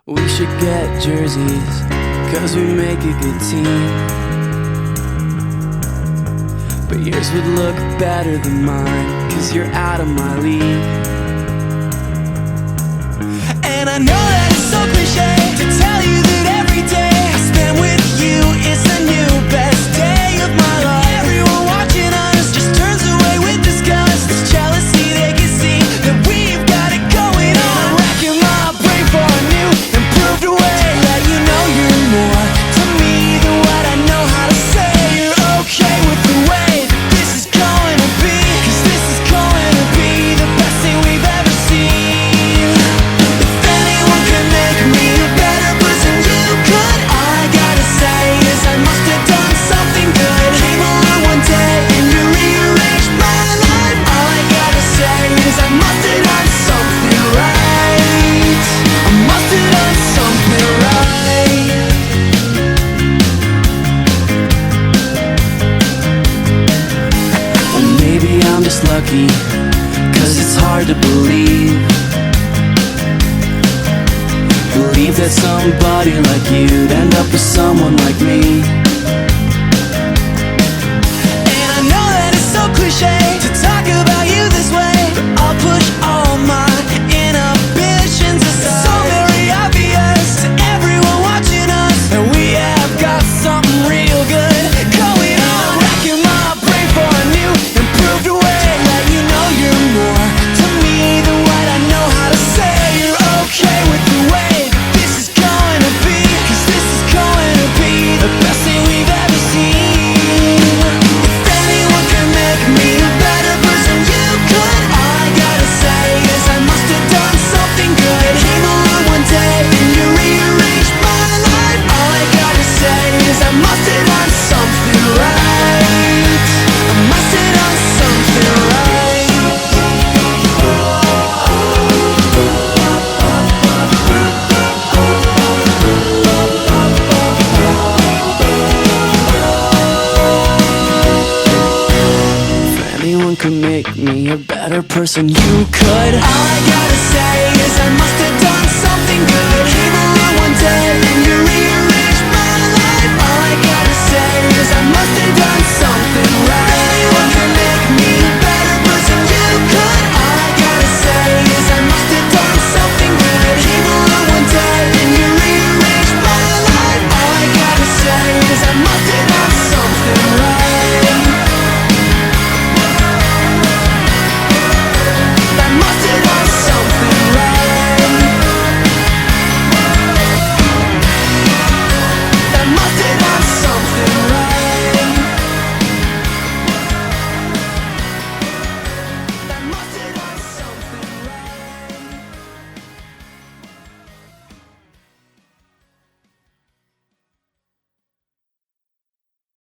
We should get jerseys, 'cause we make a good team. But yours would look better than mine, 'cause you're out of my league. And I know that it's so cliche to tell you that every day I spend with you is the new best day of my life. Everyone watching us just turns away with disgust. It's jealousy, they can see that we've got it going on. I'm racking my brain for a new improved way. Let you know you're more to me than what I know how to say. You're okay with the way this is going to be, 'cause this is going to be the best thing we've ever seen. If anyone can make me a better person, you could. All I gotta say is I must have done something good. Came along one day and you rearranged my life. All I gotta say is I must have done something right. I must have done something right. Or maybe I'm just lucky, 'cause it's hard to believe that somebody like you'd end up with someone like me. And I know that it's so cliche to talk about you this way, but I'll push all my inhibitions aside. It's so very obvious to everyone watching us that we have got something real good going on. Racking my brain for a new improved way. Let you know you're more to me than what I know how to say. You're okay with the way this is going to be, 'cause this is going to be the best thing we've ever seen. If anyone can make me a better person, you could. All I gotta say is I must have done something good. Came along one day and you rearranged my life. All I gotta say is I must have done something right. I must have done something right. If anyone could make me a better person, you could. All I gotta say is I must have done something good. Came along one day and you rearranged my life. All I gotta say is I must have done